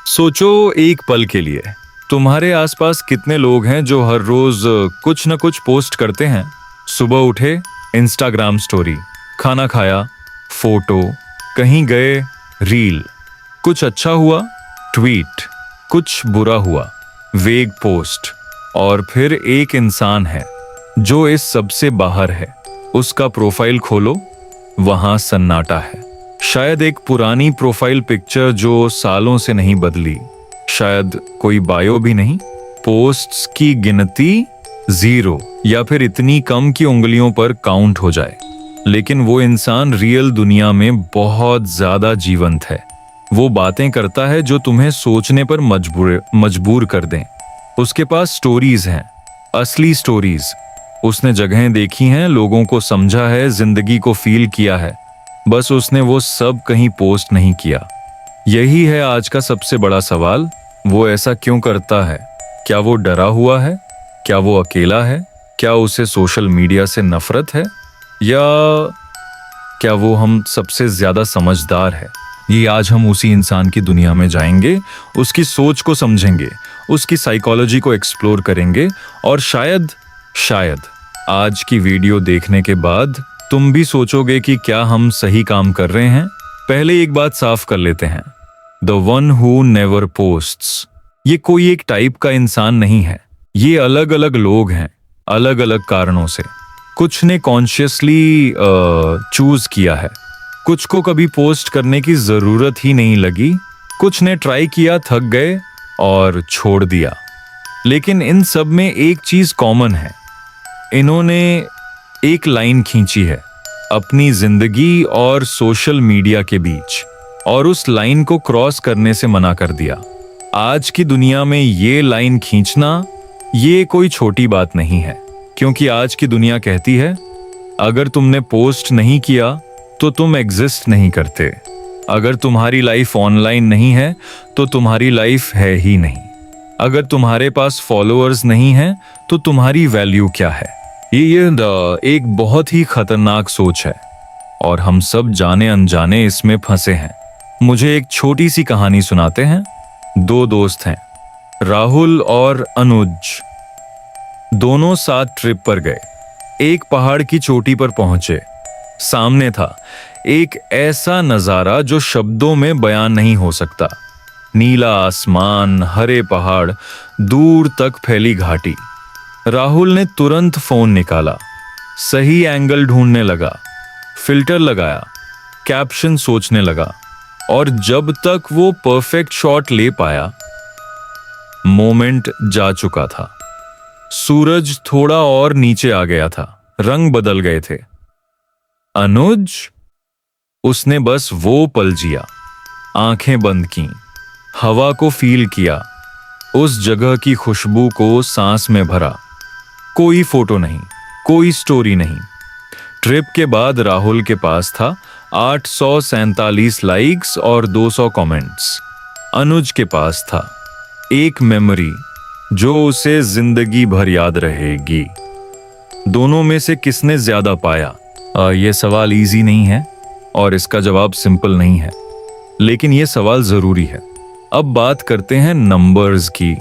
सोचो एक पल के लिए, तुम्हारे आसपास कितने लोग हैं जो हर रोज कुछ न कुछ पोस्ट करते हैं। सुबह उठे, इंस्टाग्राम स्टोरी, खाना खाया, फोटो, कहीं गए, रील, कुछ अच्छा हुआ, ट्वीट, कुछ बुरा हुआ, वेग पोस्ट। और फिर एक इंसान है जो इस सबसे बाहर है। उसका प्रोफाइल खोलो, वहां सन्नाटा है। शायद एक पुरानी प्रोफाइल पिक्चर जो सालों से नहीं बदली, शायद कोई बायो भी नहीं, पोस्ट्स की गिनती 0 या फिर इतनी कम कि उंगलियों पर काउंट हो जाए। लेकिन वो इंसान रियल दुनिया में बहुत ज्यादा जीवंत है। वो बातें करता है जो तुम्हें सोचने पर मजबूर कर दें। उसके पास स्टोरीज हैं, असली स्टोरीज। उसने जगहें देखी हैं, लोगों को समझा है, जिंदगी को फील किया है। बस उसने वो सब कहीं पोस्ट नहीं किया। यही है आज का सबसे बड़ा सवाल। वो ऐसा क्यों करता है? क्या वो डरा हुआ है? क्या वो अकेला है? क्या उसे सोशल मीडिया से नफरत है? या क्या वो हम सबसे ज्यादा समझदार है? ये आज हम उसी इंसान की दुनिया में जाएंगे, उसकी सोच को समझेंगे, उसकी साइकोलॉजी को एक्सप्लोर करेंगे। और शायद आज की वीडियो देखने के बाद तुम भी सोचोगे कि क्या हम सही काम कर रहे हैं। पहले एक बात साफ कर लेते हैं, the one who never posts ये कोई एक टाइप का इंसान नहीं है। ये अलग अलग लोग हैं, अलग अलग कारणों से। कुछ ने कॉन्शियसली चूज किया है, कुछ को कभी पोस्ट करने की जरूरत ही नहीं लगी, कुछ ने ट्राई किया, थक गए और छोड़ दिया। लेकिन इन सब में एक चीज कॉमन है, इन्होंने एक लाइन खींची है अपनी जिंदगी और सोशल मीडिया के बीच, और उस लाइन को क्रॉस करने से मना कर दिया। आज की दुनिया में ये लाइन खींचना ये कोई छोटी बात नहीं है, क्योंकि आज की दुनिया कहती है अगर तुमने पोस्ट नहीं किया तो तुम एग्जिस्ट नहीं करते। अगर तुम्हारी लाइफ ऑनलाइन नहीं है तो तुम्हारी लाइफ है ही नहीं। अगर तुम्हारे पास फॉलोअर्स नहीं हैं तो तुम्हारी वैल्यू क्या है? ये एक बहुत ही खतरनाक सोच है और हम सब जाने अनजाने इसमें फंसे हैं। मुझे एक छोटी सी कहानी सुनाते हैं। दो दोस्त हैं, राहुल और अनुज। दोनों साथ ट्रिप पर गए। एक पहाड़ की चोटी पर पहुंचे। सामने था एक ऐसा नजारा जो शब्दों में बयान नहीं हो सकता। नीला आसमान, हरे पहाड़, दूर तक फैली घाटी। राहुल ने तुरंत फोन निकाला, सही एंगल ढूंढने लगा, फिल्टर लगाया, कैप्शन सोचने लगा, और जब तक वो परफेक्ट शॉट ले पाया, मोमेंट जा चुका था। सूरज थोड़ा और नीचे आ गया था, रंग बदल गए थे। अनुज, उसने बस वो पल जिया, आंखें बंद की, हवा को फील किया, उस जगह की खुशबू को सांस में भरा। कोई फोटो नहीं, कोई स्टोरी नहीं। ट्रिप के बाद राहुल के पास था 847 लाइक्स और 200 कमेंट्स। अनुज के पास था एक मेमोरी जो उसे जिंदगी भर याद रहेगी। दोनों में से किसने ज्यादा पाया? यह सवाल इजी नहीं है और इसका जवाब सिंपल नहीं है, लेकिन यह सवाल जरूरी है। अब बात करते हैं नंबर्स की।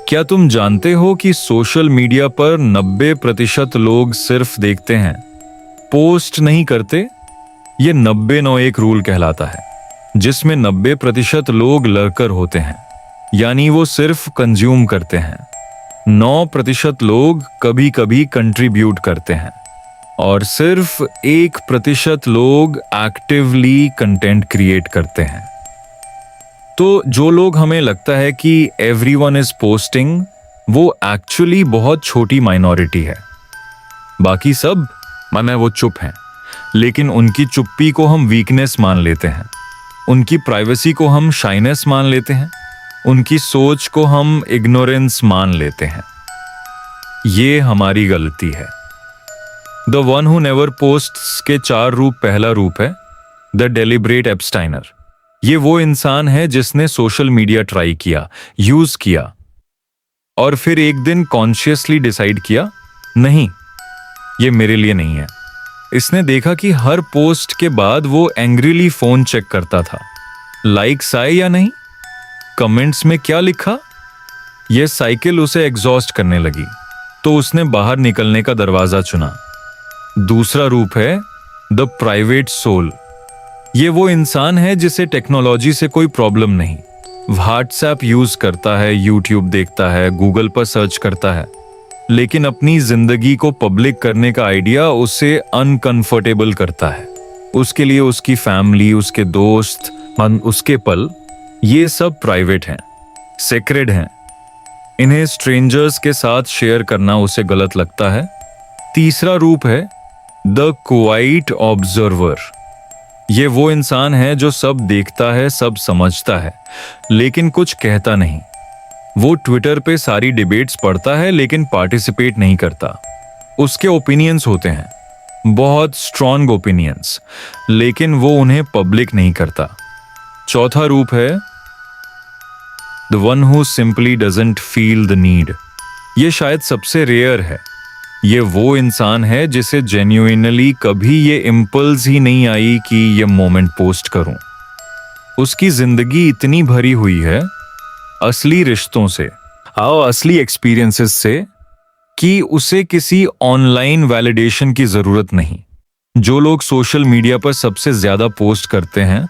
क्या तुम जानते हो कि सोशल मीडिया पर 90% लोग सिर्फ देखते हैं, पोस्ट नहीं करते? ये 90-9-1 रूल कहलाता है, जिसमें 90% लोग लर्कर होते हैं, यानी वो सिर्फ कंज्यूम करते हैं। 9% लोग कभी कभी कंट्रीब्यूट करते हैं, और सिर्फ 1% लोग एक्टिवली कंटेंट क्रिएट करते हैं। तो जो लोग हमें लगता है कि एवरीवन इज पोस्टिंग, वो एक्चुअली बहुत छोटी माइनॉरिटी है। बाकी सब माने वो चुप हैं, लेकिन उनकी चुप्पी को हम वीकनेस मान लेते हैं, उनकी प्राइवेसी को हम शाइनेस मान लेते हैं, उनकी सोच को हम इग्नोरेंस मान लेते हैं। ये हमारी गलती है। The one who never posts के 4 रूप। पहला रूप है द डेलिब्रेट एब्स्टाइनर। ये वो इंसान है जिसने सोशल मीडिया ट्राई किया, यूज किया, और फिर एक दिन कॉन्शियसली डिसाइड किया, नहीं, ये मेरे लिए नहीं है। इसने देखा कि हर पोस्ट के बाद वो एंग्रीली फोन चेक करता था, लाइक्स आए या नहीं, कमेंट्स में क्या लिखा, यह साइकिल उसे एग्जॉस्ट करने लगी, तो उसने बाहर निकलने का दरवाजा चुना। दूसरा रूप है द प्राइवेट सोल। ये वो इंसान है जिसे टेक्नोलॉजी से कोई प्रॉब्लम नहीं, व्हाट्सएप यूज करता है, यूट्यूब देखता है, गूगल पर सर्च करता है, लेकिन अपनी जिंदगी को पब्लिक करने का आइडिया उसे अनकंफर्टेबल करता है। उसके लिए उसकी फैमिली, उसके दोस्त, उसके पल, ये सब प्राइवेट हैं, सेक्रेड हैं। इन्हें स्ट्रेंजर्स के साथ शेयर करना उसे गलत लगता है। तीसरा रूप है द क्वाइट ऑब्जर्वर। ये वो इंसान है जो सब देखता है, सब समझता है, लेकिन कुछ कहता नहीं। वो ट्विटर पे सारी डिबेट्स पढ़ता है लेकिन पार्टिसिपेट नहीं करता। उसके ओपिनियंस होते हैं, बहुत स्ट्रॉन्ग ओपिनियंस, लेकिन वो उन्हें पब्लिक नहीं करता। चौथा रूप है the one who simply doesn't feel the need. ये शायद सबसे रेयर है। ये वो इंसान है जिसे जेन्युइनली कभी ये इम्पल्स ही नहीं आई कि ये मोमेंट पोस्ट करूं। उसकी जिंदगी इतनी भरी हुई है असली रिश्तों से, असली एक्सपीरियंसेस से, कि उसे किसी ऑनलाइन वैलिडेशन की जरूरत नहीं। जो लोग सोशल मीडिया पर सबसे ज्यादा पोस्ट करते हैं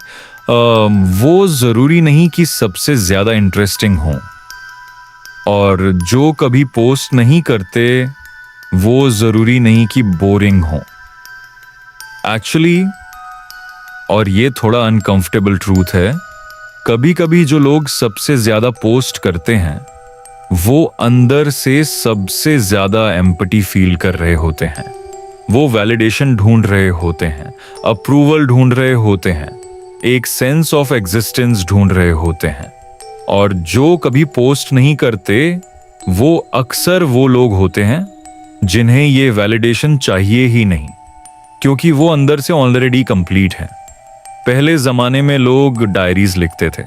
वो जरूरी नहीं कि सबसे ज्यादा इंटरेस्टिंग हो, और जो कभी पोस्ट नहीं करते वो जरूरी नहीं कि बोरिंग हो। एक्चुअली, और ये थोड़ा अनकंफर्टेबल ट्रूथ है, कभी कभी जो लोग सबसे ज्यादा पोस्ट करते हैं वो अंदर से सबसे ज्यादा एम्पैथी फील कर रहे होते हैं। वो वैलिडेशन ढूंढ रहे होते हैं, अप्रूवल ढूंढ रहे होते हैं, एक सेंस ऑफ एग्जिस्टेंस ढूंढ रहे होते हैं। और जो कभी पोस्ट नहीं करते वो अक्सर वो लोग होते हैं जिन्हें ये वैलिडेशन चाहिए ही नहीं, क्योंकि वो अंदर से ऑलरेडी कंप्लीट है। पहले जमाने में लोग डायरीज लिखते थे,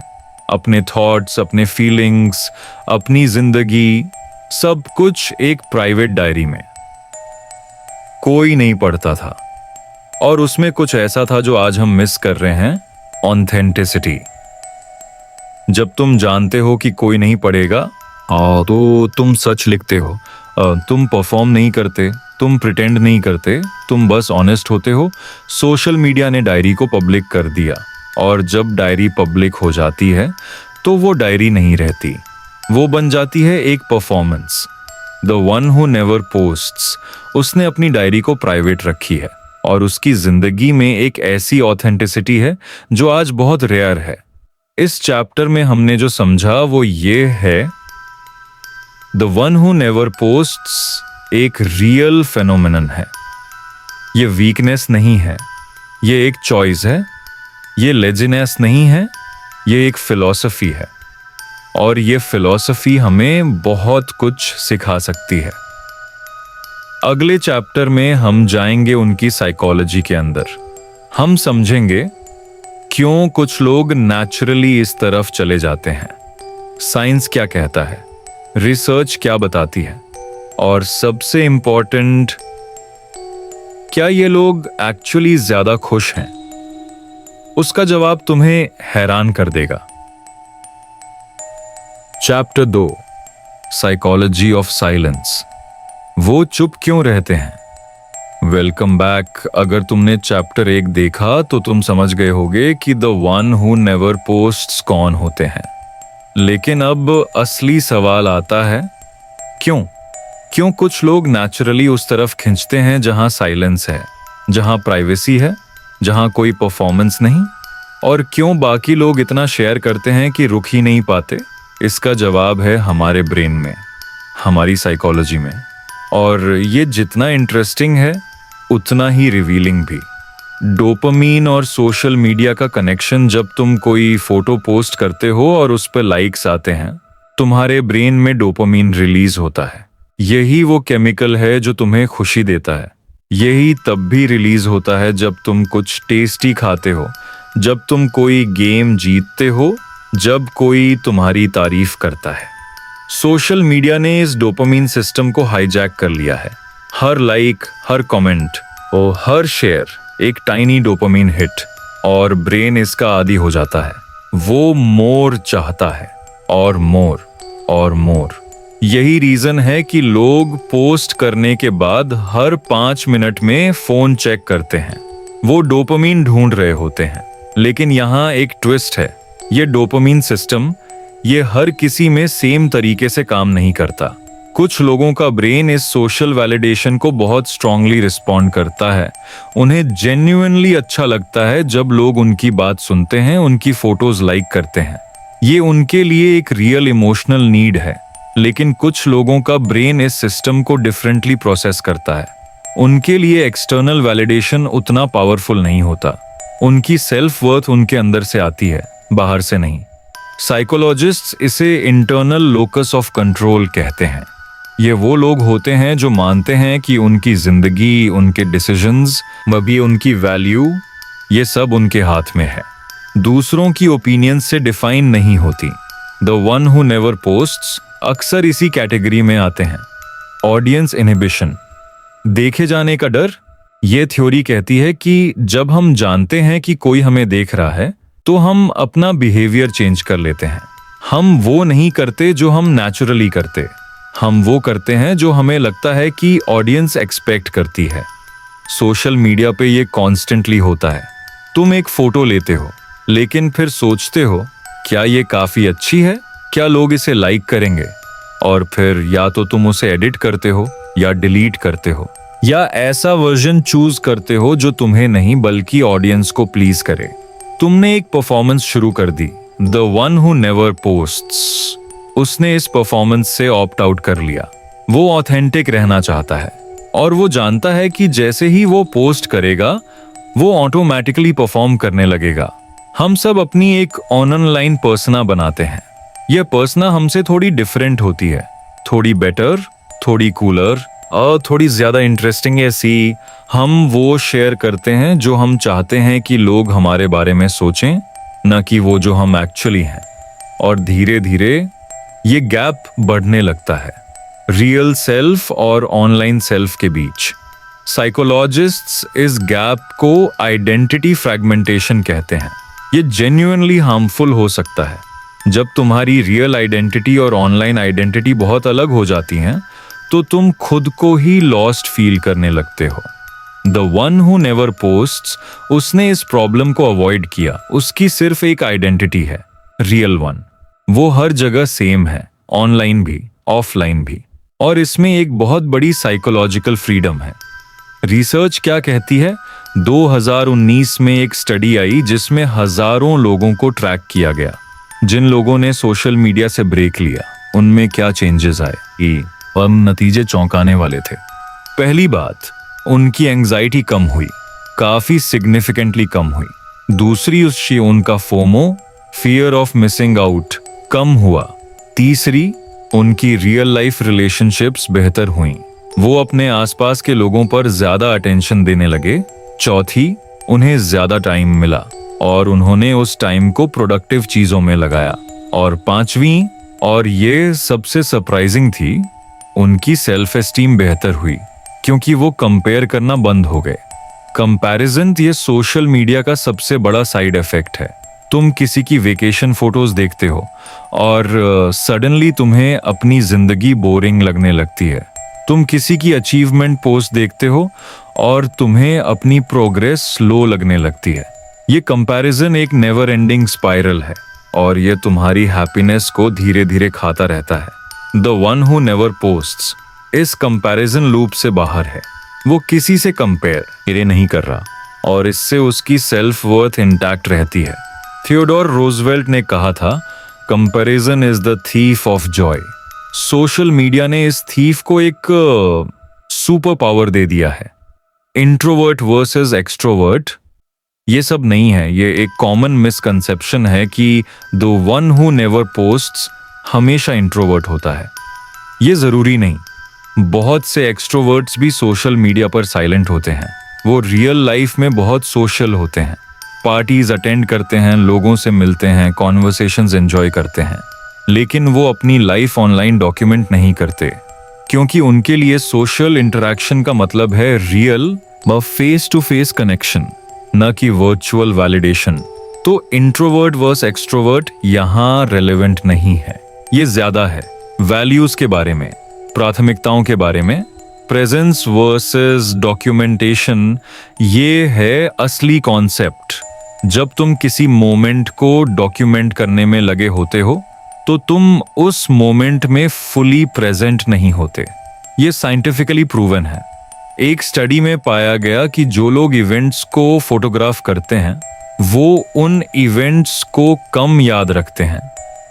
अपने थॉट्स, अपने फीलिंग्स, अपनी जिंदगी, सब कुछ एक प्राइवेट डायरी में। कोई नहीं पढ़ता था, और उसमें कुछ ऐसा था जो आज हम मिस कर रहे हैं, ऑथेंटिसिटी। जब तुम जानते हो कि कोई नहीं पढ़ेगा तो तुम सच लिखते हो, तुम परफॉर्म नहीं करते, तुम प्रिटेंड नहीं करते, तुम बस ऑनेस्ट होते हो। सोशल मीडिया ने डायरी को पब्लिक कर दिया, और जब डायरी पब्लिक हो जाती है तो वो डायरी नहीं रहती, वो बन जाती है एक performance. The one who never posts, उसने अपनी डायरी को प्राइवेट रखी है, और उसकी जिंदगी में एक ऐसी ऑथेंटिसिटी है जो आज बहुत रेयर है। इस चैप्टर में हमने जो समझा वो ये है, the one who never posts एक रियल फेनोमेनन है। ये वीकनेस नहीं है, ये एक चॉइस है, ये लेजीनेस नहीं है, ये एक फिलॉसफी है, और ये फिलॉसफी हमें बहुत कुछ सिखा सकती है। अगले चैप्टर में हम जाएंगे उनकी साइकोलॉजी के अंदर। हम समझेंगे क्यों कुछ लोग नेचुरली इस तरफ चले जाते हैं, साइंस क्या कहता है, रिसर्च क्या बताती है, और सबसे इंपॉर्टेंट, क्या ये लोग एक्चुअली ज्यादा खुश हैं? उसका जवाब तुम्हें हैरान कर देगा। Chapter 2, psychology of silence. वो चुप क्यों रहते हैं? Welcome back. अगर तुमने चैप्टर 1 देखा तो तुम समझ गए होगे कि the one who never posts कौन होते हैं। लेकिन अब असली सवाल आता है, क्यों कुछ लोग नेचुरली उस तरफ खिंचते हैं जहां साइलेंस है, जहां प्राइवेसी है, जहां कोई परफॉर्मेंस नहीं, और क्यों बाकी लोग इतना शेयर करते हैं कि रुक ही नहीं पाते? इसका जवाब है हमारे ब्रेन में, हमारी साइकोलॉजी में। और ये जितना इंटरेस्टिंग है उतना ही रिवीलिंग भी। डोपामीन और सोशल मीडिया का कनेक्शन, जब तुम कोई फोटो पोस्ट करते हो और उस पर लाइक्स आते हैं, तुम्हारे ब्रेन में डोपामीन रिलीज होता है। यही वो केमिकल है जो तुम्हें खुशी देता है। यही तब भी रिलीज होता है जब तुम कुछ टेस्टी खाते हो, जब तुम कोई गेम जीतते हो, जब कोई तुम्हारी तारीफ करता है। सोशल मीडिया ने इस डोपामीन सिस्टम को हाईजैक कर लिया है। हर लाइक, हर कमेंट और हर शेयर एक टाइनी डोपामीन हिट, और ब्रेन इसका आदी हो जाता है। वो मोर चाहता है, और मोर। यही रीजन है कि लोग पोस्ट करने के बाद हर 5 मिनट में फोन चेक करते हैं। वो डोपामिन ढूंढ रहे होते हैं। लेकिन यहाँ एक ट्विस्ट है, ये डोपामिन सिस्टम ये हर किसी में सेम तरीके से काम नहीं करता। कुछ लोगों का ब्रेन इस सोशल वैलिडेशन को बहुत स्ट्रांगली रिस्पॉन्ड करता है। उन्हें जेन्युइनली अच्छा लगता है जब लोग उनकी बात सुनते हैं, उनकी फोटोज लाइक करते हैं। ये उनके लिए एक रियल इमोशनल नीड है। लेकिन कुछ लोगों का ब्रेन इस सिस्टम को डिफरेंटली प्रोसेस करता है। उनके लिए एक्सटर्नल वैलिडेशन उतना पावरफुल नहीं होता। उनकी सेल्फ वर्थ उनके अंदर से आती है, बाहर से नहीं। साइकोलॉजिस्ट्स इसे इंटरनल लोकस ऑफ कंट्रोल कहते हैं। ये वो लोग होते हैं जो मानते हैं कि उनकी जिंदगी, उनके डिसीजंस, भी उनकी वैल्यू, ये सब उनके हाथ में है, दूसरों की ओपिनियन से डिफाइन नहीं होती। The one who never posts अक्सर इसी कैटेगरी में आते हैं। ऑडियंस इनहिबिशन, देखे जाने का डर। ये थ्योरी कहती है कि जब हम जानते हैं कि कोई हमें देख रहा है तो हम अपना बिहेवियर चेंज कर लेते हैं। हम वो नहीं करते जो हम नेचुरली करते, हम वो करते हैं जो हमें लगता है कि ऑडियंस एक्सपेक्ट करती है। सोशल मीडिया पे ये कॉन्स्टेंटली होता है। तुम एक फोटो लेते हो लेकिन फिर सोचते हो क्या ये काफी अच्छी है, क्या लोग इसे लाइक करेंगे, और फिर या तो तुम उसे एडिट करते हो या डिलीट करते हो या ऐसा वर्जन चूज करते हो जो तुम्हें नहीं बल्कि ऑडियंस को प्लीज करे। तुमने एक परफॉर्मेंस शुरू कर दी, the one who never posts. उसने इस परफॉर्मेंस से ऑप्ट आउट कर लिया। वो ऑथेंटिक रहना चाहता है और वो जानता है कि जैसे ही वो पोस्ट करेगा वो ऑटोमेटिकली परफॉर्म करने लगेगा। हम सब अपनी एक ऑनलाइन पर्सना बनाते हैं। यह पर्सना हमसे थोड़ी डिफरेंट होती है, थोड़ी बेटर, थोड़ी कूलर और थोड़ी ज्यादा इंटरेस्टिंग। ऐसी हम वो शेयर करते हैं जो हम चाहते हैं कि लोग हमारे बारे में सोचें, न कि वो जो हम एक्चुअली हैं। और धीरे धीरे ये गैप बढ़ने लगता है रियल सेल्फ और ऑनलाइन सेल्फ के बीच। साइकोलॉजिस्ट्स इस गैप को आइडेंटिटी फ्रैगमेंटेशन कहते हैं। ये जेन्युइनली हार्मफुल हो सकता है। जब तुम्हारी रियल आइडेंटिटी और ऑनलाइन आइडेंटिटी बहुत अलग हो जाती हैं तो तुम खुद को ही लॉस्ट फील करने लगते हो। The one who never posts, उसने इस प्रॉब्लम को अवॉइड किया। उसकी सिर्फ एक आइडेंटिटी है, रियल वन। वो हर जगह सेम है, ऑनलाइन भी, ऑफलाइन भी। और इसमें एक बहुत बड़ी साइकोलॉजिकल फ्रीडम है। रिसर्च क्या कहती है? 2019 में एक स्टडी आई जिसमें हजारों लोगों को ट्रैक किया गया। जिन लोगों ने सोशल मीडिया से ब्रेक लिया उनमें क्या चेंजेस आए, ये नतीजे चौंकाने वाले थे। पहली बात, उनकी एंजाइटी कम हुई, काफी सिग्निफिकेंटली कम हुई। दूसरी, उनका FOMO, fear of missing out, कम हुआ। तीसरी, उनकी रियल लाइफ रिलेशनशिप्स बेहतर हुई। वो अपने आसपास के लोगों पर ज्यादा अटेंशन देने लगे। चौथी, उन्हें ज्यादा टाइम मिला और उन्होंने उस टाइम को प्रोडक्टिव चीजों में लगाया। और पांचवी, और ये सबसे सरप्राइजिंग थी, उनकी सेल्फ एस्टीम बेहतर हुई क्योंकि वो कंपेयर करना बंद हो गए। कंपैरिजन ये सोशल मीडिया का सबसे बड़ा साइड इफेक्ट है। तुम किसी की वेकेशन फोटोज देखते हो और सडनली तुम्हें अपनी जिंदगी बोरिंग लगने लगती है। तुम किसी की अचीवमेंट पोस्ट देखते हो और तुम्हें अपनी प्रोग्रेस स्लो लगने लगती है। ये कंपैरिजन एक नेवर एंडिंग स्पाइरल है और ये तुम्हारी हैप्पीनेस को धीरे धीरे खाता रहता है। The one who never posts इस कंपैरिजन लूप से बाहर है। वो किसी से कंपेयर नहीं कर रहा और इससे उसकी सेल्फ वर्थ इंटैक्ट रहती है। थियोडोर रूजवेल्ट ने कहा था, comparison is the thief of Joy. Social media ने इस थीफ को एक सुपर पावर दे दिया है। इंट्रोवर्ट वर्सेस एक्सट्रोवर्ट, ये सब नहीं है। ये एक कॉमन मिसकंसेप्शन है कि the one who never posts हमेशा इंट्रोवर्ट होता है। ये जरूरी नहीं। बहुत से एक्सट्रोवर्ट्स भी सोशल मीडिया पर साइलेंट होते हैं। वो रियल लाइफ में बहुत सोशल होते हैं, पार्टीज अटेंड करते हैं, लोगों से मिलते हैं, कॉन्वर्सेशंस एंजॉय करते हैं, लेकिन वो अपनी लाइफ ऑनलाइन डॉक्यूमेंट नहीं करते क्योंकि उनके लिए सोशल इंटरेक्शन का मतलब है रियल व फेस टू फेस कनेक्शन, न कि वर्चुअल वैलिडेशन। तो इंट्रोवर्ट वर्स एक्सट्रोवर्ट यहां रेलेवेंट नहीं है। ये ज्यादा है वैल्यूज के बारे में, प्राथमिकताओं के बारे में। प्रेजेंस वर्सेस डॉक्यूमेंटेशन, ये है असली कॉन्सेप्ट। जब तुम किसी मोमेंट को डॉक्यूमेंट करने में लगे होते हो तो तुम उस मोमेंट में फुली प्रेजेंट नहीं होते। ये साइंटिफिकली प्रूवन है। एक स्टडी में पाया गया कि जो लोग इवेंट्स को फोटोग्राफ करते हैं वो उन इवेंट्स को कम याद रखते हैं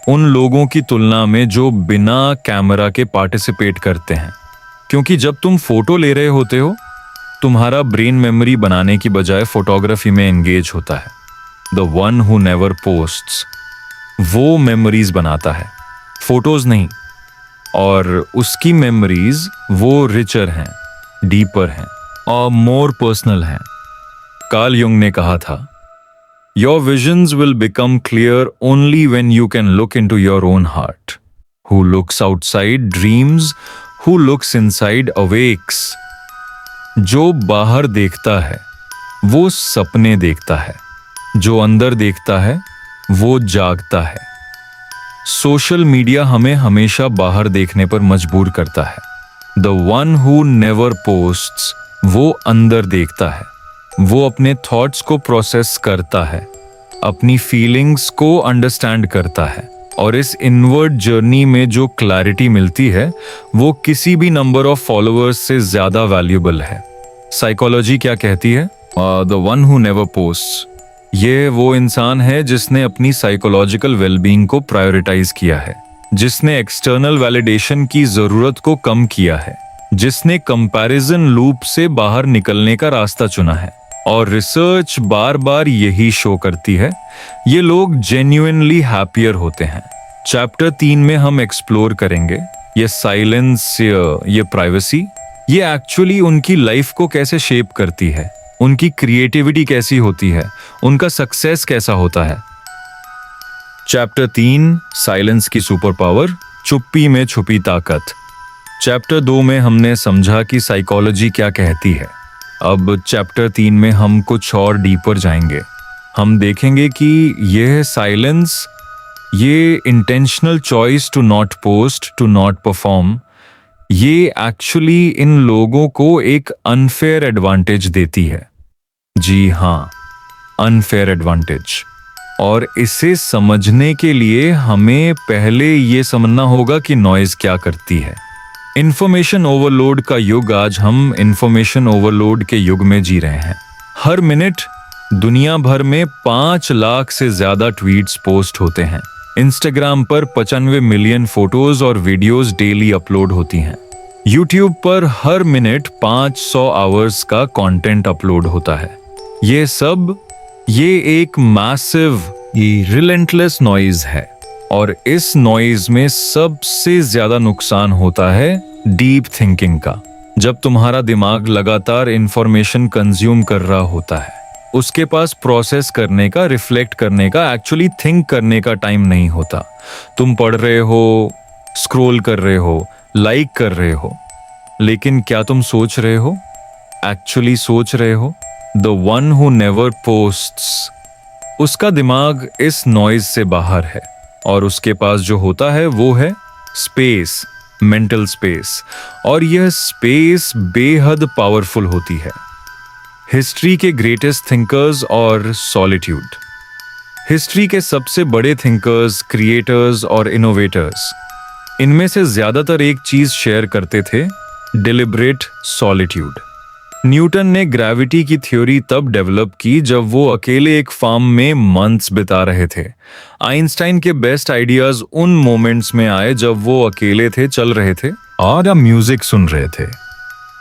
उन लोगों की तुलना में जो बिना कैमरा के पार्टिसिपेट करते हैं। क्योंकि जब तुम फोटो ले रहे होते हो तुम्हारा ब्रेन मेमोरी बनाने की बजाय फोटोग्राफी में एंगेज होता है। The one who never posts वो मेमोरीज बनाता है, फोटोज नहीं। और उसकी मेमोरीज वो रिचर हैं, डीपर हैं और मोर पर्सनल हैं। कार्ल युंग ने कहा था, your visions will become clear only when you can look into your own heart. Who looks outside dreams, who looks inside awakes. जो बाहर देखता है वो सपने देखता है, जो अंदर देखता है वो जागता है। सोशल मीडिया हमें हमेशा बाहर देखने पर मजबूर करता है। The one who never posts वो अंदर देखता है, वो अपने थॉट्स को प्रोसेस करता है, अपनी फीलिंग्स को अंडरस्टैंड करता है। और इस इनवर्ड जर्नी में जो क्लैरिटी मिलती है वो किसी भी नंबर ऑफ फॉलोअर्स से ज्यादा वैल्यूएबल है। साइकोलॉजी क्या कहती है? The one who never posts, ये वो इंसान है जिसने अपनी साइकोलॉजिकल वेलबींग को प्रायोरिटाइज किया है, जिसने एक्सटर्नल वैलिडेशन की जरूरत को कम किया है, जिसने कंपैरिजन लूप से बाहर निकलने का रास्ता चुना है। और रिसर्च बार बार यही शो करती है, ये लोग जेन्युइनली हैप्पियर होते हैं। चैप्टर 3 में हम एक्सप्लोर करेंगे ये साइलेंस, ये प्राइवेसी, ये एक्चुअली उनकी लाइफ को कैसे शेप करती है, उनकी क्रिएटिविटी कैसी होती है, उनका सक्सेस कैसा होता है। चैप्टर 3 साइलेंस की सुपर पावर, चुप्पी में छुपी ताकत। चैप्टर 2 में हमने समझा कि साइकोलॉजी क्या कहती है। अब चैप्टर 3 में हम कुछ और डीपर जाएंगे। हम देखेंगे कि यह साइलेंस, ये intentional choice to not post, to not perform, ये एक्चुअली इन लोगों को एक अनफेयर एडवांटेज देती है। जी हाँ, अनफेयर एडवांटेज। और इसे समझने के लिए हमें पहले ये समझना होगा कि नॉइज क्या करती है। इंफॉर्मेशन ओवरलोड का युग, आज हम इंफॉर्मेशन ओवरलोड के युग में जी रहे हैं। हर मिनट दुनिया भर में 5 लाख से ज्यादा ट्वीट्स पोस्ट होते हैं। इंस्टाग्राम पर 95 मिलियन फोटोज और वीडियोस डेली अपलोड होती हैं। यूट्यूब पर हर मिनट 500 आवर्स का कंटेंट अपलोड होता है। ये एक मैसिव, रिलेंटलेस नॉइज है। और इस नॉइज में सबसे ज्यादा नुकसान होता है डीप थिंकिंग का। जब तुम्हारा दिमाग लगातार इंफॉर्मेशन कंज्यूम कर रहा होता है, उसके पास प्रोसेस करने का, रिफ्लेक्ट करने का, एक्चुअली थिंक करने का टाइम नहीं होता। तुम पढ़ रहे हो, स्क्रॉल कर रहे हो, लाइक कर रहे हो, लेकिन क्या तुम सोच रहे हो? एक्चुअली सोच रहे हो? The one who never posts, उसका दिमाग इस नॉइज से बाहर है और उसके पास जो होता है वो है स्पेस, मेंटल स्पेस। और यह स्पेस बेहद पावरफुल होती है। हिस्ट्री के ग्रेटेस्ट थिंकर्स और सॉलिट्यूड। हिस्ट्री के सबसे बड़े थिंकर्स, क्रिएटर्स और इनोवेटर्स, इनमें से ज्यादातर एक चीज शेयर करते थे, डिलिबरेट सॉलिट्यूड। न्यूटन ने ग्रेविटी की थ्योरी तब डेवलप की जब वो अकेले एक फार्म में मंथ्स बिता रहे थे। आइंस्टाइन के बेस्ट आइडियाज उन मोमेंट्स में आए जब वो अकेले थे, चल रहे थे और म्यूजिक सुन रहे थे।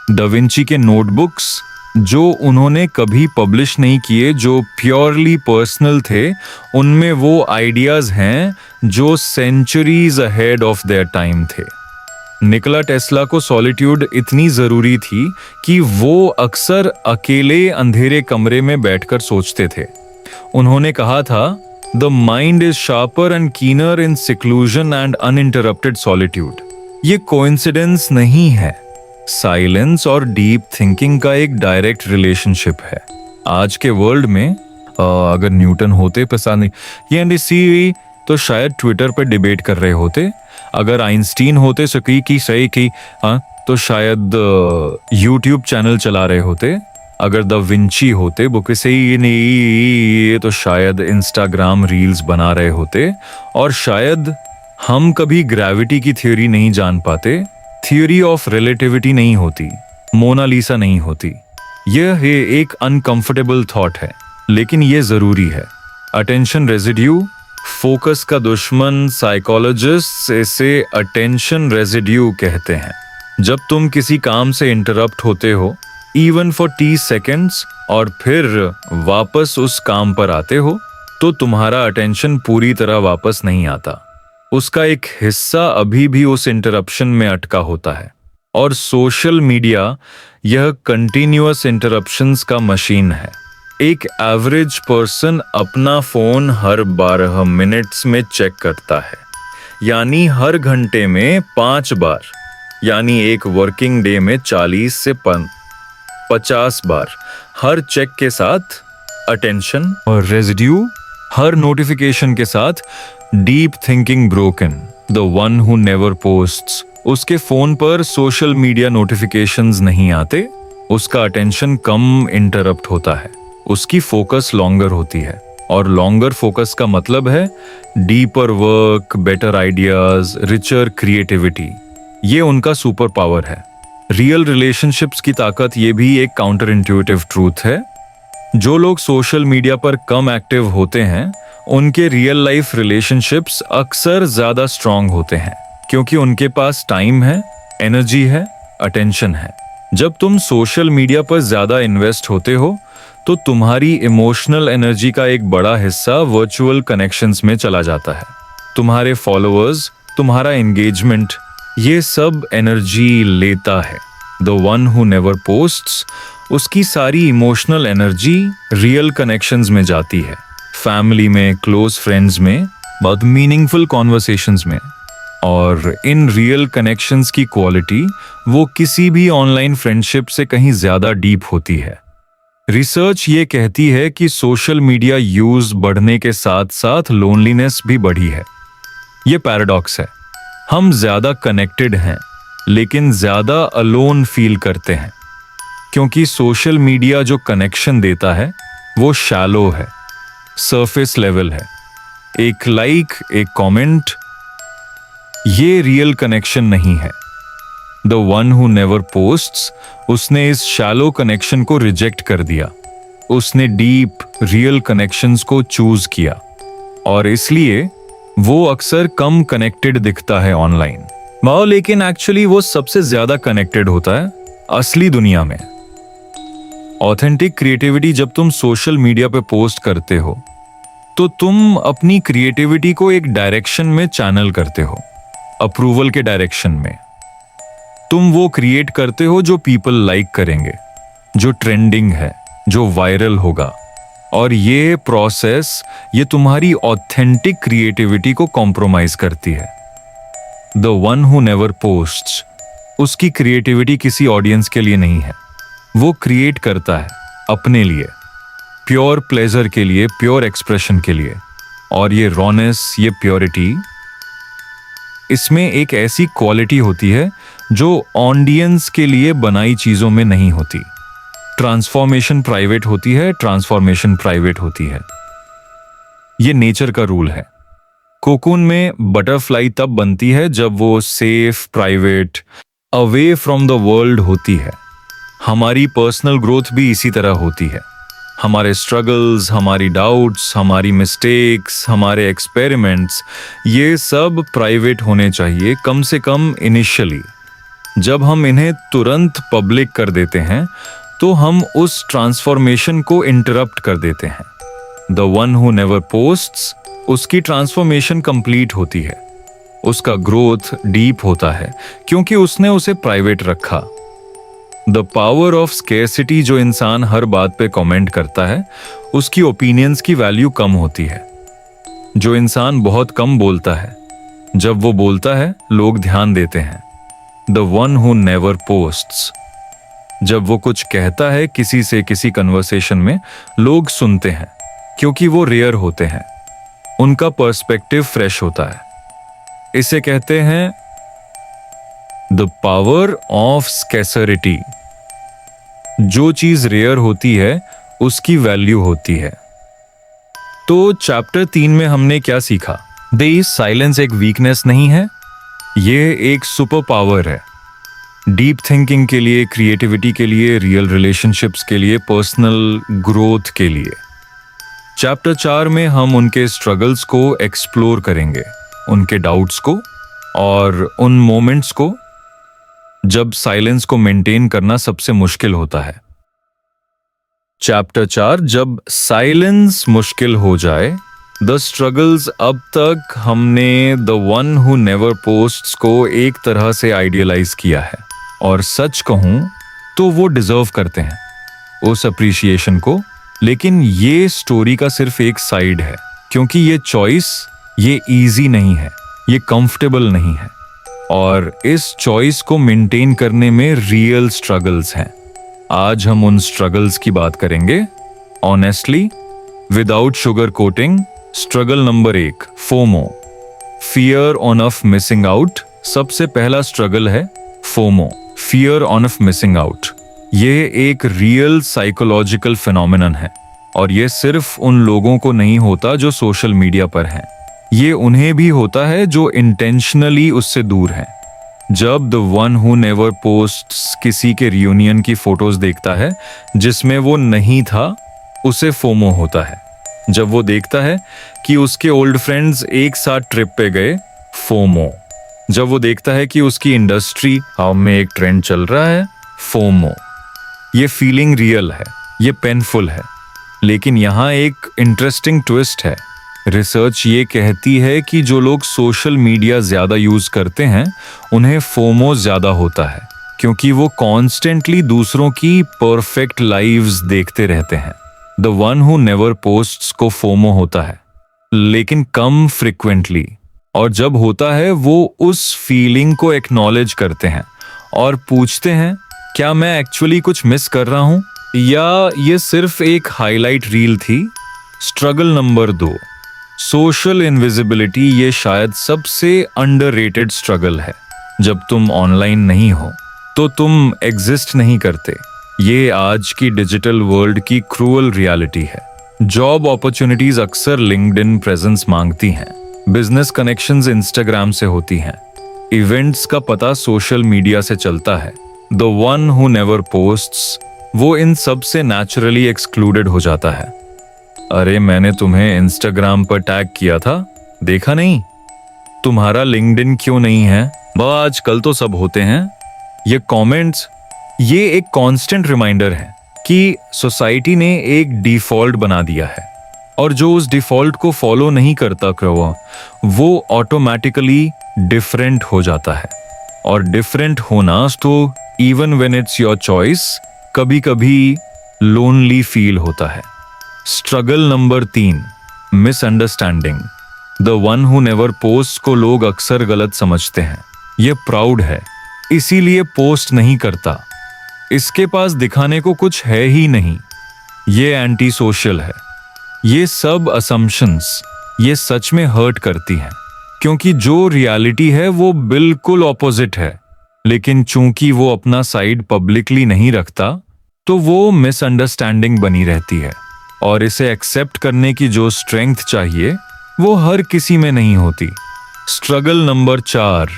दा विंची के नोटबुक्स, जो उन्होंने कभी पब्लिश नहीं किए, जो प्योरली पर्सनल थे, उनमें वो आइडियाज हैं जो centuries ahead of their time थे। निकोला टेस्ला को सॉलिट्यूड इतनी जरूरी थी कि वो अक्सर अकेले अंधेरे कमरे में बैठकर सोचते थे। उन्होंने कहा था, the mind is sharper and keener in seclusion and uninterrupted solitude. ये कोइंसिडेंस नहीं है। साइलेंस और डीप थिंकिंग का एक डायरेक्ट रिलेशनशिप है। आज के वर्ल्ड में अगर न्यूटन होते पता नहीं, ये एनडीसी तो शायद ट्विटर पर डिबेट कर रहे होते। अगर आइंस्टीन होते सकी की सही की, हाँ, तो शायद यूट्यूब चैनल चला रहे होते। अगर द विंची होते वो किसी नहीं, तो शायद इंस्टाग्राम रील्स बना रहे होते। और शायद हम कभी ग्रेविटी की थ्योरी नहीं जान पाते, थ्योरी ऑफ रिलेटिविटी नहीं होती, मोनालिसा नहीं होती। यह एक अनकंफर्टेबल थॉट है, लेकिन यह जरूरी है। अटेंशन रेजिड्यू, फोकस का दुश्मन, साइकोलॉजिस्ट इसे अटेंशन रेजिड्यू कहते हैं। जब तुम किसी काम से इंटरप्ट होते हो, इवन फॉर 30 सेकेंड्स, और फिर वापस उस काम पर आते हो, तो तुम्हारा अटेंशन पूरी तरह वापस नहीं आता। उसका एक हिस्सा अभी भी उस इंटरप्शन में अटका होता है। और सोशल मीडिया यह कंटिन्यूअस इंटरप्शंस का मशीन है। एक एवरेज पर्सन अपना फोन हर 12 मिनट्स में चेक करता है, यानी हर घंटे में 5 बार, यानी एक वर्किंग डे में 40 से 50 बार। हर चेक के साथ अटेंशन और रेजिड्यू, हर नोटिफिकेशन के साथ deep thinking broken. The one who never posts, उसके फोन पर सोशल मीडिया नोटिफिकेशंस नहीं आते, उसका अटेंशन कम इंटरप्ट होता है, उसकी फोकस लॉन्गर होती है। और लॉन्गर फोकस का मतलब है deeper work, better ideas, richer creativity. ये उनका सुपर पावर है। रियल रिलेशनशिप्स की ताकत ये भी एक काउंटर इंट्यूटिव ट्रूथ है। जो लोग सोशल मीडिया पर कम एक्टिव होते हैं, उनके रियल लाइफ रिलेशनशिप्स अक्सर ज्यादा स्ट्रांग होते हैं, क्योंकि उनके पास टाइम है, एनर्जी है, अटेंशन है। जब तुम सोशल मीडिया पर ज्यादा इन्वेस्ट होते हो, तो तुम्हारी इमोशनल एनर्जी का एक बड़ा हिस्सा वर्चुअल कनेक्शंस में चला जाता है। तुम्हारे फॉलोअर्स, तुम्हारा एंगेजमेंट, ये सब एनर्जी लेता है। The one who never posts, उसकी सारी इमोशनल एनर्जी रियल कनेक्शंस में जाती है, फैमिली में, क्लोज फ्रेंड्स में, बहुत मीनिंगफुल कॉन्वर्सेशंस में। और इन रियल कनेक्शंस की क्वालिटी वो किसी भी ऑनलाइन फ्रेंडशिप से कहीं ज्यादा डीप होती है। रिसर्च ये कहती है कि सोशल मीडिया यूज बढ़ने के साथ साथ लोनलीनेस भी बढ़ी है। ये पैराडॉक्स है। हम ज्यादा कनेक्टेड हैं, लेकिन ज्यादा अलोन फील करते हैं, क्योंकि सोशल मीडिया जो कनेक्शन देता है वो शैलो है, सरफेस लेवल है। एक लाइक, एक कमेंट, ये रियल कनेक्शन नहीं है। The one who never posts, उसने इस शैलो कनेक्शन को रिजेक्ट कर दिया। उसने डीप रियल कनेक्शंस को चूज किया, और इसलिए वो अक्सर कम कनेक्टेड दिखता है ऑनलाइन। लेकिन एक्चुअली वो सबसे ज्यादा कनेक्टेड होता है असली दुनिया में। ऑथेंटिक क्रिएटिविटी जब तुम सोशल मीडिया पे पोस्ट करते हो, तो तुम अपनी क्रिएटिविटी को एक डायरेक्शन में चैनल करते हो, अप्रूवल के डायरेक्शन में। तुम वो क्रिएट करते हो जो पीपल लाइक करेंगे, जो ट्रेंडिंग है, जो वायरल होगा। और ये प्रोसेस, ये तुम्हारी ऑथेंटिक क्रिएटिविटी को कॉम्प्रोमाइज करती है। The one who never posts, उसकी क्रिएटिविटी किसी ऑडियंस के लिए नहीं है। वो क्रिएट करता है अपने लिए, प्योर प्लेजर के लिए, प्योर एक्सप्रेशन के लिए। और ये रॉनेस, ये प्योरिटी, इसमें एक ऐसी क्वालिटी होती है जो ऑडियंस के लिए बनाई चीजों में नहीं होती। ट्रांसफॉर्मेशन प्राइवेट होती है, ट्रांसफॉर्मेशन प्राइवेट होती है। ये नेचर का रूल है। कोकून में बटरफ्लाई तब बनती है जब वो safe, private, away from the world होती है। हमारी पर्सनल ग्रोथ भी इसी तरह होती है। हमारे स्ट्रगल्स, हमारी डाउट्स, हमारी मिस्टेक्स, हमारे एक्सपेरिमेंट्स, ये सब प्राइवेट होने चाहिए, कम से कम इनिशियली। जब हम इन्हें तुरंत पब्लिक कर देते हैं, तो हम उस ट्रांसफॉर्मेशन को इंटरप्ट कर देते हैं। The one who never posts, उसकी ट्रांसफॉर्मेशन कंप्लीट होती है, उसका ग्रोथ डीप होता है, क्योंकि उसने उसे प्राइवेट रखा। द पावर ऑफ स्केर्सिटी, जो इंसान हर बात पे कमेंट करता है, उसकी ओपिनियंस की वैल्यू कम होती है। जो इंसान बहुत कम बोलता है, जब वो बोलता है लोग ध्यान देते हैं। The one who never posts, जब वो कुछ कहता है किसी से, किसी कन्वर्सेशन में, लोग सुनते हैं, क्योंकि वो रेयर होते हैं, उनका पर्सपेक्टिव फ्रेश होता है। इसे कहते हैं द पावर ऑफ स्कैर्सिटी। जो चीज रेयर होती है उसकी वैल्यू होती है। तो चैप्टर 3 में हमने क्या सीखा? साइलेंस एक वीकनेस नहीं है, ये एक सुपर पावर है। डीप थिंकिंग के लिए, क्रिएटिविटी के लिए, रियल रिलेशनशिप्स के लिए, पर्सनल ग्रोथ के लिए। चैप्टर 4 में हम उनके स्ट्रगल्स को एक्सप्लोर करेंगे, उनके डाउट्स को और उन मोमेंट्स को जब साइलेंस को मेंटेन करना सबसे मुश्किल होता है। चैप्टर 4, जब साइलेंस मुश्किल हो जाए, द स्ट्रगल्स। अब तक हमने the one who never posts को एक तरह से आइडियलाइज किया है, और सच कहूं तो वो डिजर्व करते हैं उस अप्रिसिएशन को। लेकिन ये स्टोरी का सिर्फ एक साइड है, क्योंकि ये चॉइस, ये इजी नहीं है, ये कंफर्टेबल नहीं है, और इस चॉइस को मेंटेन करने में रियल स्ट्रगल्स हैं। आज हम उन स्ट्रगल्स की बात करेंगे honestly, without sugar coating. Struggle number 1, FOMO, fear on off missing out. सबसे पहला स्ट्रगल है FOMO, fear on off missing out. ये एक रियल साइकोलॉजिकल फिनोमिनन है, और ये सिर्फ उन लोगों को नहीं होता जो सोशल मीडिया पर हैं, ये उन्हें भी होता है जो इंटेंशनली उससे दूर हैं। जब the one who never posts किसी के रियूनियन की फोटोज देखता है जिसमें वो नहीं था, उसे फोमो होता है। जब वो देखता है कि उसके ओल्ड फ्रेंड्स एक साथ ट्रिप पे गए, फोमो। जब वो देखता है कि उसकी इंडस्ट्री में एक ट्रेंड चल रहा है, फोमो। ये फीलिंग रियल है, ये पेनफुल है, लेकिन यहाँ एक इंटरेस्टिंग ट्विस्ट है। रिसर्च ये कहती है कि जो लोग सोशल मीडिया ज्यादा यूज करते हैं उन्हें फोमो ज्यादा होता है, क्योंकि वो कॉन्स्टेंटली दूसरों की परफेक्ट लाइव्स देखते रहते हैं। The one who never posts को फोमो होता है, लेकिन कम फ्रिक्वेंटली, और जब होता है वो उस फीलिंग को एक्नॉलेज करते हैं और पूछते हैं, क्या मैं एक्चुअली कुछ मिस कर रहा हूं, या ये सिर्फ एक हाईलाइट रील थी? Struggle number 2, social invisibility. ये शायद सबसे अंडररेटेड स्ट्रगल है। जब तुम ऑनलाइन नहीं हो तो तुम एग्जिस्ट नहीं करते। ये आज की डिजिटल वर्ल्ड की क्रूअल रियलिटी है। जॉब अपॉर्चुनिटीज अक्सर लिंक्डइन प्रेजेंस मांगती हैं, बिजनेस कनेक्शंस इंस्टाग्राम से होती हैं, इवेंट्स का पता सोशल मीडिया से चलता है। The one who never posts, वो इन सब से नेचुरली एक्सक्लूडेड हो जाता है। अरे मैंने तुम्हें इंस्टाग्राम पर टैग किया था, देखा नहीं? तुम्हारा लिंक्डइन क्यों नहीं है? आजकल तो सब होते हैं। ये कमेंट्स, ये एक कांस्टेंट रिमाइंडर है कि सोसाइटी ने एक डिफॉल्ट बना दिया है, और जो उस डिफॉल्ट को फॉलो नहीं करता वो ऑटोमेटिकली डिफरेंट हो जाता है। और डिफरेंट होना तो even when it's your choice, कभी कभी लोनली फील होता है। Struggle number 3, misunderstanding. The one who never post को लोग अक्सर गलत समझते हैं। ये प्राउड है, इसीलिए पोस्ट नहीं करता, इसके पास दिखाने को कुछ है ही नहीं, ये एंटी सोशल है। ये सब असम्पशंस, ये सच में हर्ट करती हैं, क्योंकि जो रियलिटी है वो बिल्कुल ऑपोजिट है। लेकिन चूंकि वो अपना साइड पब्लिकली नहीं रखता, तो वो मिसअंडरस्टैंडिंग बनी रहती है, और इसे एक्सेप्ट करने की जो स्ट्रेंथ चाहिए वो हर किसी में नहीं होती। स्ट्रगल नंबर 4,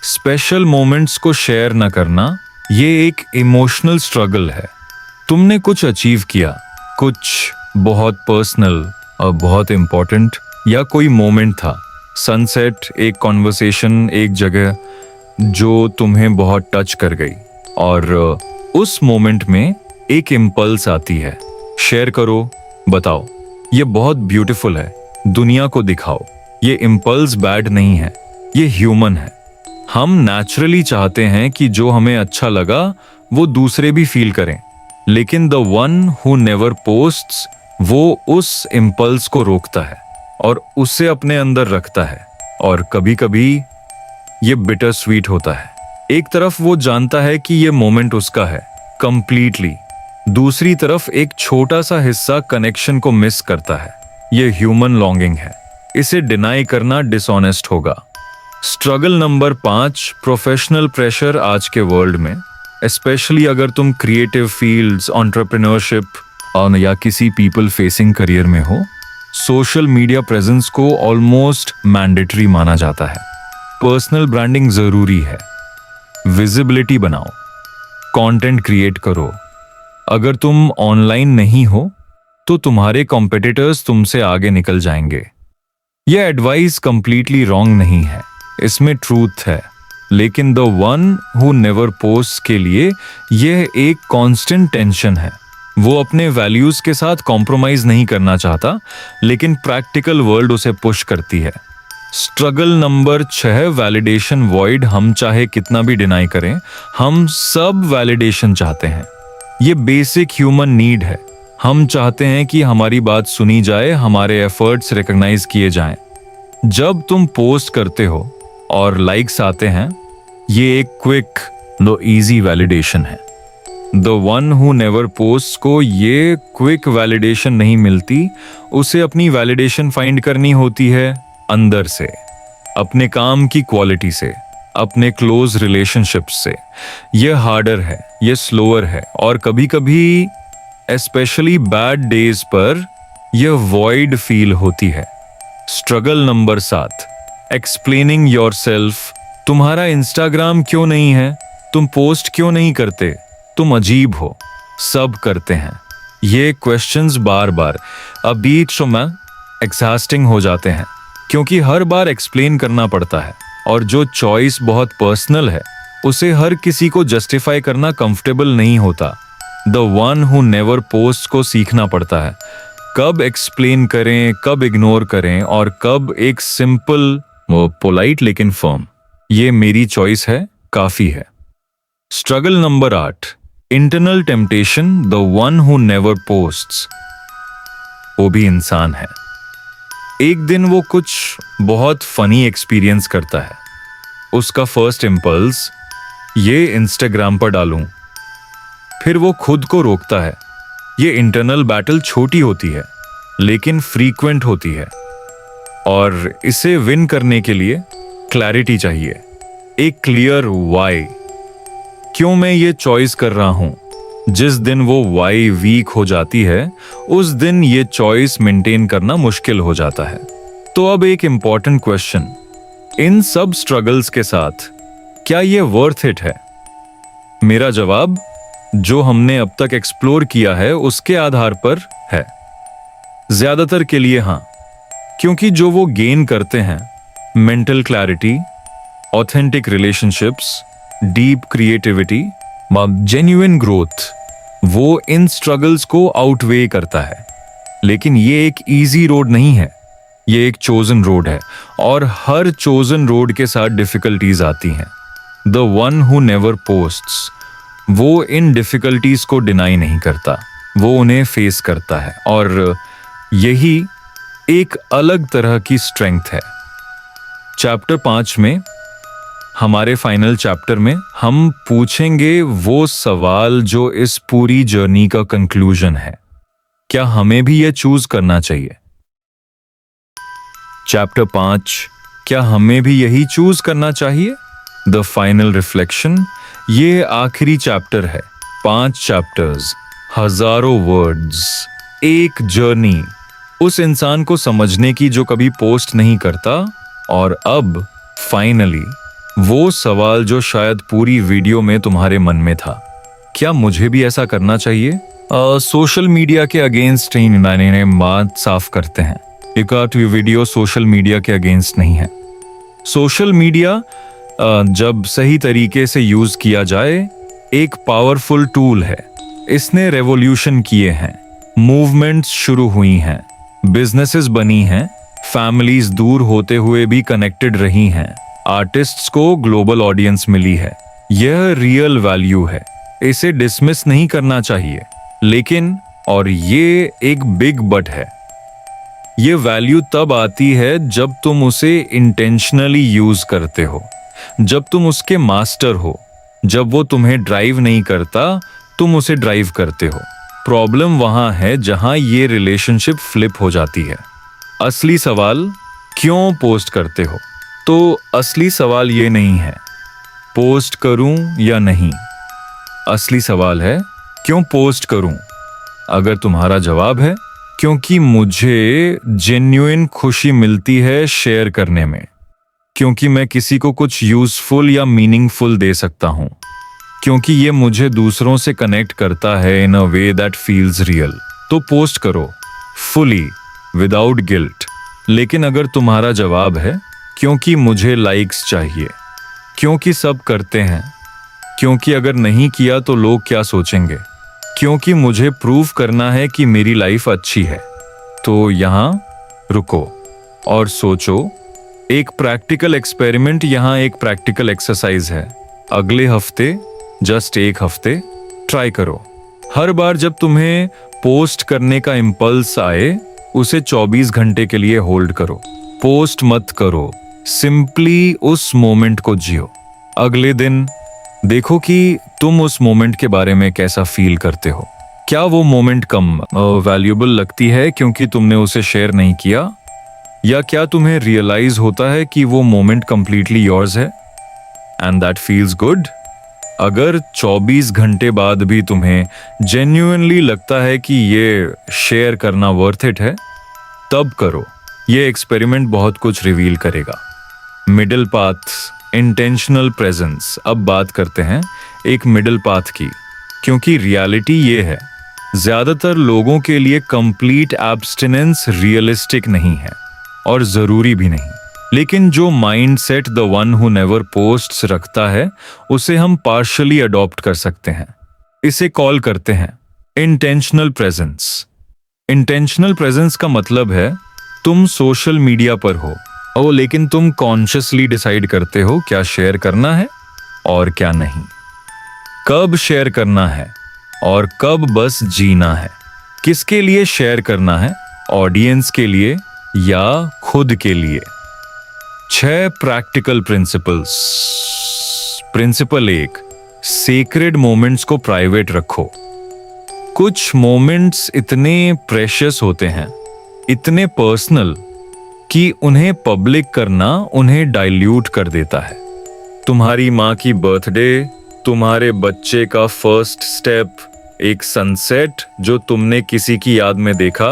स्पेशल मोमेंट्स को शेयर न करना। ये एक इमोशनल स्ट्रगल है। तुमने कुछ अचीव किया, कुछ बहुत पर्सनल और बहुत इंपॉर्टेंट, या कोई मोमेंट था, सनसेट, एक कॉन्वर्सेशन, एक जगह जो तुम्हें बहुत टच कर गई, और उस मोमेंट में एक इम्पल्स आती है, शेयर करो, बताओ, ये बहुत ब्यूटीफुल है, दुनिया को दिखाओ। ये इम्पल्स बैड नहीं है, ये ह्यूमन है। हम नेचुरली चाहते हैं कि जो हमें अच्छा लगा वो दूसरे भी फील करें, लेकिन the one who never posts वो उस इम्पल्स को रोकता है और उसे अपने अंदर रखता है, और कभी कभी ये बिटर स्वीट होता है। एक तरफ वो जानता है कि ये मोमेंट उसका है कंप्लीटली, दूसरी तरफ एक छोटा सा हिस्सा कनेक्शन को मिस करता है। ये ह्यूमन लॉन्गिंग है, इसे डिनाई करना डिसऑनेस्ट होगा। स्ट्रगल नंबर 5, प्रोफेशनल प्रेशर आज के वर्ल्ड में, स्पेशली अगर तुम क्रिएटिव फील्ड्स, एंटरप्रेन्योरशिप या किसी पीपल फेसिंग करियर में हो, सोशल मीडिया प्रेजेंस को ऑलमोस्ट मैंडेटरी माना जाता है। पर्सनल ब्रांडिंग जरूरी है, विजिबिलिटी बनाओ, कंटेंट क्रिएट करो। अगर तुम ऑनलाइन नहीं हो तो तुम्हारे कॉम्पिटिटर्स तुमसे आगे निकल जाएंगे। यह एडवाइस कंप्लीटली रॉन्ग नहीं है, इसमें ट्रूथ है, लेकिन the one who never post के लिए यह एक कांस्टेंट टेंशन है। वो अपने वैल्यूज के साथ कॉम्प्रोमाइज नहीं करना चाहता, लेकिन प्रैक्टिकल वर्ल्ड उसे पुश करती है। Struggle number 6, validation void. हम चाहे कितना भी डिनाई करें, हम सब वैलिडेशन चाहते हैं। ये बेसिक ह्यूमन नीड है। हम चाहते हैं कि हमारी बात सुनी जाए, हमारे एफर्ट्स रिकॉग्नाइज किए जाएं। जब तुम पोस्ट करते हो और लाइक्स आते हैं, ये एक क्विक नो इजी वैलिडेशन है। The one who never post को ये क्विक वैलिडेशन नहीं मिलती, उसे अपनी वैलिडेशन फाइंड करनी होती है अंदर से, अपने काम की क्वालिटी से, अपने क्लोज रिलेशनशिप्स से। यह हार्डर है, यह स्लोअर है, और कभी कभी स्पेशली बैड डेज पर यह वॉइड फील होती है। Struggle number 7, explaining yourself. तुम्हारा इंस्टाग्राम क्यों नहीं है? तुम पोस्ट क्यों नहीं करते? तुम अजीब हो, सब करते हैं। ये क्वेश्चंस बार बार अ बीच में एग्जॉस्टिंग हो जाते हैं, क्योंकि हर बार एक्सप्लेन करना पड़ता है, और जो चॉइस बहुत पर्सनल है उसे हर किसी को जस्टिफाई करना कंफर्टेबल नहीं होता। The one who never post को सीखना पड़ता है कब एक्सप्लेन करें, कब इग्नोर करें, और कब एक सिंपल पोलाइट लेकिन फर्म ये मेरी चॉइस है काफी है। Struggle number 8, internal temptation. The one who never posts वो भी इंसान है। एक दिन वो कुछ बहुत फनी एक्सपीरियंस करता है। उसका फर्स्ट इम्पल्स ये इंस्टाग्राम पर डालूं, फिर वो खुद को रोकता है। ये इंटरनल बैटल छोटी होती है लेकिन फ्रीक्वेंट होती है, और इसे विन करने के लिए क्लैरिटी चाहिए, एक क्लियर वाई। क्यों मैं ये चॉइस कर रहा हूं? जिस दिन वो वाई वीक हो जाती है, उस दिन ये चॉइस मेंटेन करना मुश्किल हो जाता है। तो अब एक इंपॉर्टेंट क्वेश्चन, इन सब स्ट्रगल्स के साथ क्या ये वर्थ इट है? मेरा जवाब जो हमने अब तक एक्सप्लोर किया है उसके आधार पर है, ज्यादातर के लिए हाँ। क्योंकि जो वो गेन करते हैं, mental clarity, authentic relationships, deep creativity, genuine growth, वो इन स्ट्रगल्स को आउटवे करता है। लेकिन ये एक इजी रोड नहीं है, ये एक चोजन रोड है, और हर चोजन रोड के साथ डिफिकल्टीज आती हैं। The one who never posts वो इन डिफिकल्टीज को डिनाई नहीं करता, वो उन्हें फेस करता है, और यही एक अलग तरह की स्ट्रेंथ है। चैप्टर 5 में, हमारे फाइनल चैप्टर में, हम पूछेंगे वो सवाल जो इस पूरी जर्नी का कंक्लूजन है। क्या हमें भी यह चूज करना चाहिए? चैप्टर 5, क्या हमें भी यही चूज करना चाहिए? The final reflection. ये आखिरी चैप्टर है, 5 चैप्टर्स, हजारों वर्ड्स, एक जर्नी उस इंसान को समझने की जो कभी पोस्ट नहीं करता, और अब फाइनली वो सवाल जो शायद पूरी वीडियो में तुम्हारे मन में था, क्या मुझे भी ऐसा करना चाहिए? सोशल मीडिया के अगेंस्ट ही मैंने बात साफ करते हैं। ये वीडियो सोशल मीडिया के अगेंस्ट नहीं है। सोशल मीडिया जब सही तरीके से यूज किया जाए, एक पावरफुल टूल है। इसने रेवोल्यूशन किए हैं, मूवमेंट्स शुरू हुई हैं, बिजनेसेस बनी हैं, फैमिलीज दूर होते हुए भी कनेक्टेड रही हैं, आर्टिस्ट्स को ग्लोबल ऑडियंस मिली है। यह रियल वैल्यू है, इसे डिसमिस नहीं करना चाहिए। लेकिन, और ये एक बिग बट है, ये वैल्यू तब आती है जब तुम उसे इंटेंशनली यूज करते हो, जब तुम उसके मास्टर हो, जब वो तुम्हें ड्राइव नहीं करता, तुम उसे ड्राइव करते हो। प्रॉब्लम वहां है जहां ये रिलेशनशिप फ्लिप हो जाती है। असली सवाल, क्यों पोस्ट करते हो? तो असली सवाल ये नहीं है पोस्ट करूं या नहीं, असली सवाल है क्यों पोस्ट करूं। अगर तुम्हारा जवाब है क्योंकि मुझे जेन्युइन खुशी मिलती है शेयर करने में, क्योंकि मैं किसी को कुछ यूजफुल या मीनिंगफुल दे सकता हूं, क्योंकि ये मुझे दूसरों से कनेक्ट करता है इन अ वे दैट फील्स रियल, तो पोस्ट करो फुली विदाउट गिल्ट। लेकिन अगर तुम्हारा जवाब है क्योंकि मुझे लाइक्स चाहिए, क्योंकि सब करते हैं, क्योंकि अगर नहीं किया तो लोग क्या सोचेंगे, क्योंकि मुझे प्रूव करना है कि मेरी लाइफ अच्छी है, तो यहां रुको और सोचो। एक प्रैक्टिकल एक्सपेरिमेंट, यहां एक प्रैक्टिकल एक्सरसाइज है। अगले हफ्ते, जस्ट एक हफ्ते ट्राई करो। हर बार जब तुम्हें पोस्ट करने का इंपल्स आए, उसे 24 घंटे के लिए होल्ड करो। पोस्ट मत करो, सिंपली उस मोमेंट को जियो। अगले दिन देखो कि तुम उस मोमेंट के बारे में कैसा फील करते हो। क्या वो मोमेंट कम वैल्यूएबल लगती है क्योंकि तुमने उसे शेयर नहीं किया, या क्या तुम्हें रियलाइज होता है कि वो मोमेंट कंप्लीटली योर्स है एंड दैट फील्स गुड? अगर 24 घंटे बाद भी तुम्हें जेन्युइनली लगता है कि ये शेयर करना वर्थ इट है, तब करो। ये एक्सपेरिमेंट बहुत कुछ रिवील करेगा। Middle path, intentional presence. अब बात करते हैं एक मिडिल पाथ की, क्योंकि रियलिटी ये है, ज्यादातर लोगों के लिए कंप्लीट एब्स्टिनेंस रियलिस्टिक नहीं है और जरूरी भी नहीं। लेकिन जो mindset the one who never posts रखता है, उसे हम पार्शियली अडॉप्ट कर सकते हैं। इसे कॉल करते हैं इंटेंशनल प्रेजेंस। इंटेंशनल प्रेजेंस का मतलब है तुम सोशल मीडिया पर हो लेकिन तुम कॉन्शियसली डिसाइड करते हो क्या शेयर करना है और क्या नहीं, कब शेयर करना है और कब बस जीना है, किसके लिए शेयर करना है, ऑडियंस के लिए या खुद के लिए। 6 practical principles. Principle 1, sacred moments को प्राइवेट रखो। कुछ मोमेंट्स इतने प्रेशियस होते हैं, इतने पर्सनल, कि उन्हें पब्लिक करना उन्हें डाइल्यूट कर देता है। तुम्हारी माँ की बर्थडे, तुम्हारे बच्चे का फर्स्ट स्टेप, एक सनसेट जो तुमने किसी की याद में देखा,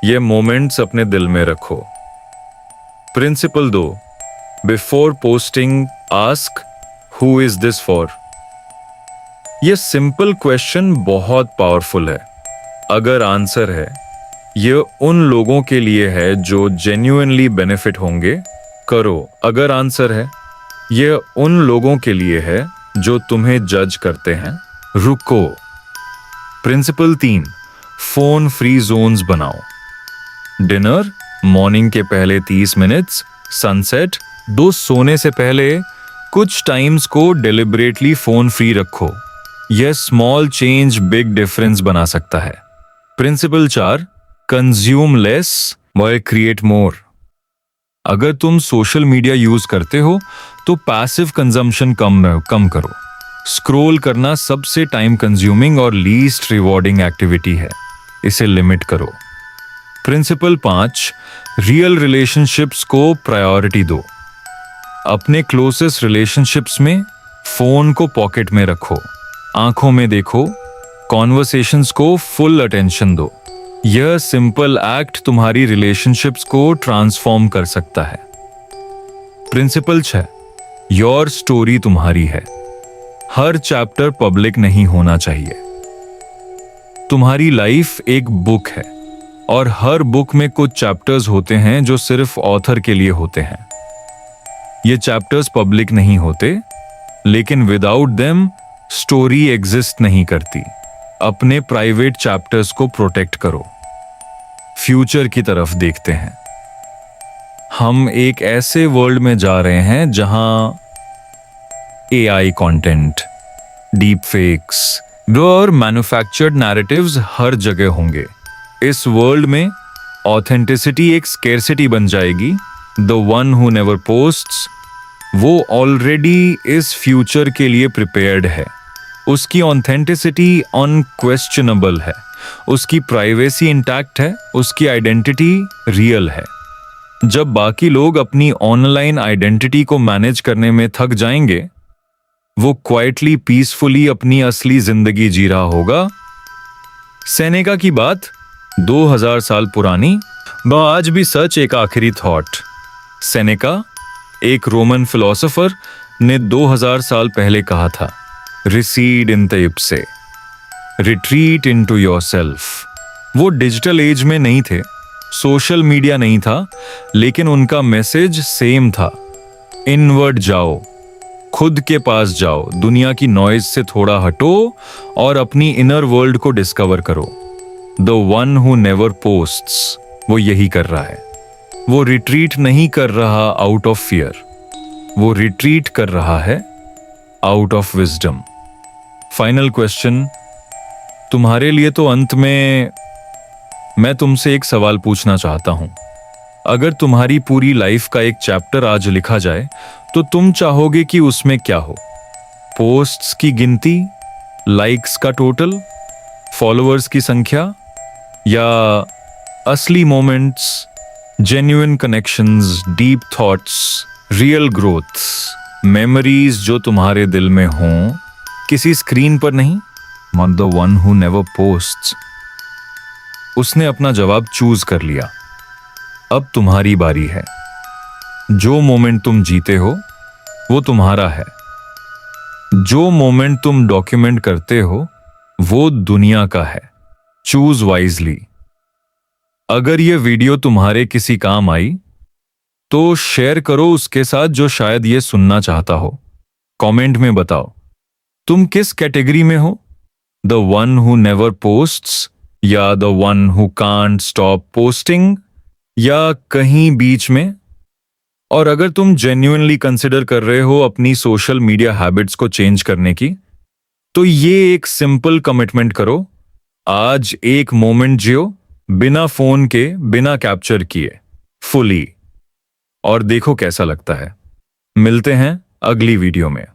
ये मोमेंट्स अपने दिल में रखो। Principle 2, before posting ask who is this for. यह सिंपल क्वेश्चन बहुत पावरफुल है। अगर आंसर है ये उन लोगों के लिए है जो जेन्युइनली बेनिफिट होंगे, करो। अगर आंसर है ये उन लोगों के लिए है जो तुम्हें जज करते हैं, रुको। प्रिंसिपल 3, फोन फ्री जोन्स बनाओ। डिनर, मॉर्निंग के पहले 30 मिनट्स, सनसेट, सोने से पहले कुछ टाइम्स को डिलिबरेटली फोन फ्री रखो। यह स्मॉल चेंज बिग डिफरेंस बना सकता है। Principle 4, consume less while create more. अगर तुम सोशल मीडिया यूज करते हो तो पैसिव कंजम्पशन कम करो। स्क्रॉल करना सबसे टाइम कंज्यूमिंग और लीस्ट रिवॉर्डिंग एक्टिविटी है, इसे लिमिट करो। प्रिंसिपल 5, रियल रिलेशनशिप्स को प्रायोरिटी दो। अपने क्लोजेस्ट रिलेशनशिप्स में फोन को पॉकेट में रखो, आंखों में देखो, कॉन्वर्सेशंस को फुल अटेंशन दो। यह सिंपल एक्ट तुम्हारी रिलेशनशिप्स को ट्रांसफॉर्म कर सकता है। प्रिंसिपल 6, योर स्टोरी तुम्हारी है। हर चैप्टर पब्लिक नहीं होना चाहिए। तुम्हारी लाइफ एक बुक है और हर बुक में कुछ चैप्टर्स होते हैं जो सिर्फ ऑथर के लिए होते हैं। ये चैप्टर्स पब्लिक नहीं होते, लेकिन विदाउट देम स्टोरी एग्जिस्ट नहीं करती। अपने प्राइवेट चैप्टर्स को प्रोटेक्ट करो। फ्यूचर की तरफ देखते हैं। हम एक ऐसे वर्ल्ड में जा रहे हैं जहां एआई कंटेंट, डीप फेक्स और मैन्युफैक्चर्ड नैरेटिव्स हर जगह होंगे। इस वर्ल्ड में ऑथेंटिसिटी एक स्केर्सिटी बन जाएगी। The one who never posts, वो ऑलरेडी इस फ्यूचर के लिए प्रिपेयर्ड है। उसकी ऑथेंटिसिटी अनक्वेश्चनेबल है, उसकी प्राइवेसी इंटैक्ट है, उसकी आइडेंटिटी रियल है। जब बाकी लोग अपनी ऑनलाइन आइडेंटिटी को मैनेज करने में थक जाएंगे, वो क्वाइटली पीसफुली अपनी असली जिंदगी जी रहा होगा। सेनेका की बात 2000 साल पुरानी, वह आज भी सच। एक आखिरी थॉट। सेनेका, एक रोमन फिलोसोफर, ने 2000 साल पहले कहा था, recede in the ipse, retreat into yourself. वो डिजिटल एज में नहीं थे, सोशल मीडिया नहीं था, लेकिन उनका मैसेज सेम था। इनवर्ड जाओ, खुद के पास जाओ, दुनिया की नॉइज से थोड़ा हटो और अपनी इनर वर्ल्ड को डिस्कवर करो। The one who never posts, वो यही कर रहा है। वो रिट्रीट नहीं कर रहा आउट ऑफ फियर, वो रिट्रीट कर रहा है out of wisdom. Final question तुम्हारे लिए। तो अंत में मैं तुमसे एक सवाल पूछना चाहता हूं। अगर तुम्हारी पूरी लाइफ का एक चैप्टर आज लिखा जाए, तो तुम चाहोगे कि उसमें क्या हो? पोस्ट्स की गिनती, लाइक्स का टोटल, फॉलोअर्स की संख्या, या असली moments, genuine connections, deep thoughts, real growth, memories जो तुम्हारे दिल में हों, किसी स्क्रीन पर नहीं? Not the one who never posts। उसने अपना जवाब चूज कर लिया। अब तुम्हारी बारी है। जो मोमेंट तुम जीते हो वो तुम्हारा है। जो मोमेंट तुम डॉक्यूमेंट करते हो वो दुनिया का है। Choose wisely. अगर ये वीडियो तुम्हारे किसी काम आई तो शेयर करो उसके साथ जो शायद ये सुनना चाहता हो। कमेंट में बताओ तुम किस कैटेगरी में हो, the one who never posts या the one who can't stop posting, या कहीं बीच में। और अगर तुम जेन्युइनली कंसिडर कर रहे हो अपनी सोशल मीडिया हैबिट्स को चेंज करने की, तो ये एक सिंपल कमिटमेंट करो। आज एक मोमेंट जियो, बिना फोन के, बिना कैप्चर किए, फुली, और देखो कैसा लगता है। मिलते हैं अगली वीडियो में।